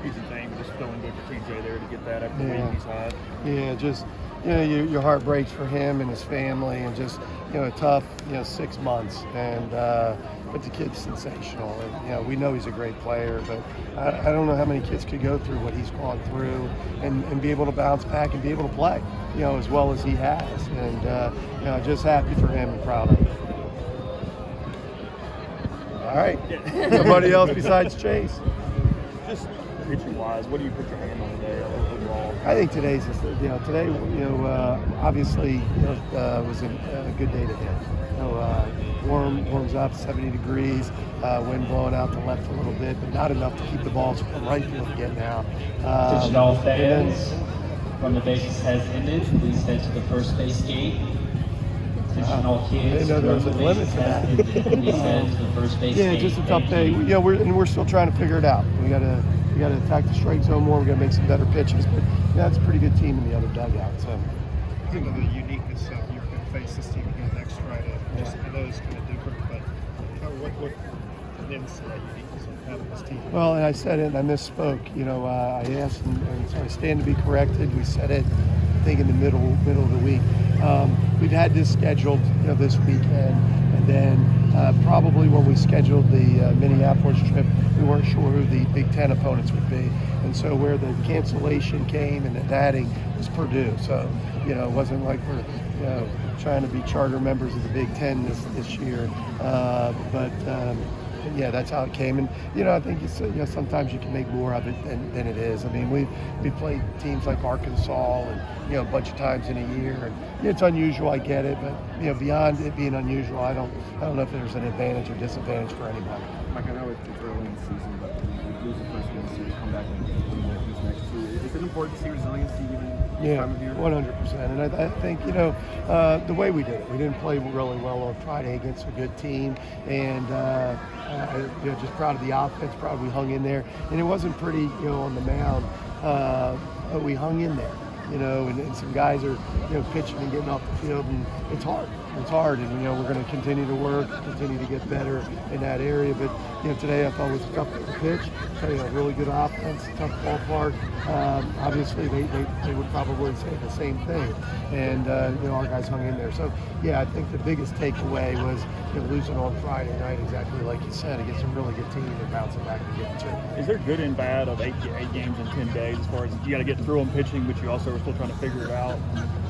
easy thing, but just feeling good for TJ there to get that after the week he's had. Yeah, just your heart breaks for him and his family, and just a tough 6 months. And but the kid's sensational, and we know he's a great player, but I don't know how many kids could go through what he's gone through and be able to bounce back and be able to play as well as he has. And just happy for him and proud of him. All right, somebody else besides Chase. Just pitching-wise, what do you put your hand on today overall? I think today's just, today, obviously, was a good day to hit. Warms up, 70 degrees, wind blowing out the left a little bit, but not enough to keep the balls from right field getting out. Attention all fans, when the bases has ended, please head to the first base gate. Attention all kids, I didn't know there was a limit to that. Please head to the first base gate. Just a tough day. We're still trying to figure it out. We got to attack the strike zone more. We got to make some better pitches, but it's a pretty good team in the other dugout. So I think of the uniqueness of you're going to face this team again next Friday. I know it's kind of different, but what lends to that uniqueness of having this team? Well, and I said it and I misspoke. I asked, and so I stand to be corrected. We said it, I think, in the middle of the week. We've had this scheduled, this weekend, and then probably when we scheduled the Minneapolis trip, we weren't sure who the Big Ten opponents would be, and so where the cancellation came and the adding was Purdue. So it wasn't like we're trying to be charter members of the Big Ten this year, but. Yeah, that's how it came, and I think sometimes you can make more of it than it is. I mean, we played teams like Arkansas, and a bunch of times in a year, and it's unusual. I get it, but beyond it being unusual, I don't know if there's an advantage or disadvantage for anybody. Mike, I know it's early in the season, but you lose the first game of the season, come back and win these next two. Is it important to see resiliency even this time of year? 100%. And I think the way we did it, we didn't play really well on Friday against a good team, and just proud of the offense, proud we hung in there, and it wasn't pretty on the mound, but we hung in there. And some guys are, pitching and getting off the field, and it's hard. It's hard, and we're going to continue to work, continue to get better in that area. But today I thought was a tough pitch. A really good offense, tough ballpark. Obviously, they would probably say the same thing, and our guys hung in there. So I think the biggest takeaway was losing on Friday night, exactly like you said, against a really good team and bouncing back and getting two. Is there good and bad of eight games in 10 days as far as you got to get through them pitching, but you also are still trying to figure it out?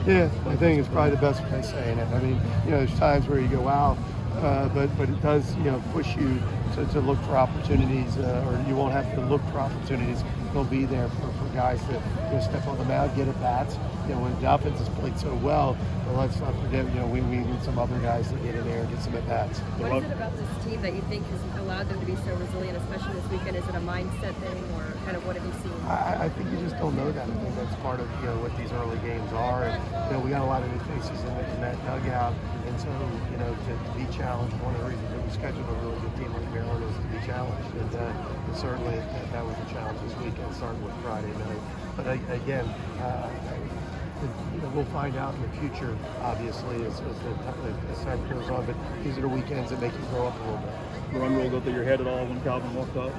Yeah, I think it's probably the best way of saying it. I mean, there's times where you go out, but it does, push you to look for opportunities, or you won't have to look for opportunities. They'll be there for guys to step on the mound, get at bats. When the offense has played so well, but let's not forget, we need some other guys to get in there and get some at bats. What is it about this team that you think has allowed them to be so resilient, especially this weekend? Is it a mindset thing, or kind of what have you seen? I think you just don't know that. I think that's part of what these early games are. And we got a lot of new faces in that dugout, and so to be challenged. One of the reasons that we scheduled a really good team like Maryland is to be challenged, and certainly that was a challenge this weekend, starting with Friday night. But again, we'll find out in the future, obviously, as time goes on. But these are the weekends that make you grow up a little bit. Run rolled up to your head at all when Calvin walked up?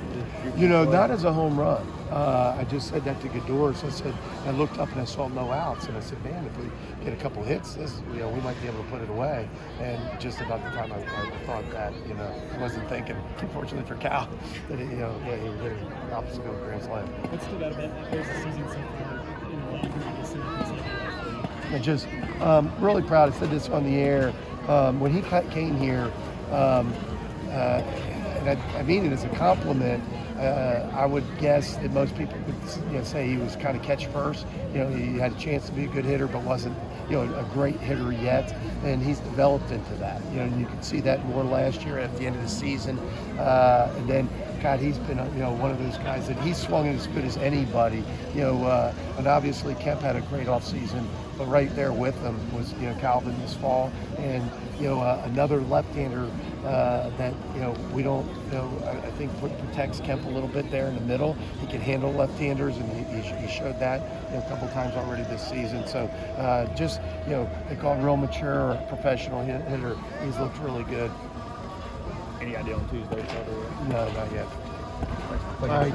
Not as a home run. I just said that to Gador. So I looked up and I saw no outs, and I said, man, if we get a couple hits, we might be able to put it away. And just about the time I thought that, I wasn't thinking, unfortunately for Cal, that he would hit an opposite field grand slam. What stood out about the season so far in the locker room this season? I'm just really proud. I said this on the air. When he came here, and I mean it as a compliment, I would guess that most people would say he was kind of catch first. He had a chance to be a good hitter, but wasn't a great hitter yet, and he's developed into that. And you can see that more last year at the end of the season, and then. God, he's been one of those guys that he's swung as good as anybody. And obviously Kemp had a great offseason, but right there with him was Calvin this fall, and another left-hander that we don't I think protects Kemp a little bit there in the middle. He can handle left-handers, and he showed that a couple times already this season. So they call him real mature, professional hitter. He's looked really good. Any idea on Tuesday? No, not yet. Thanks. All right.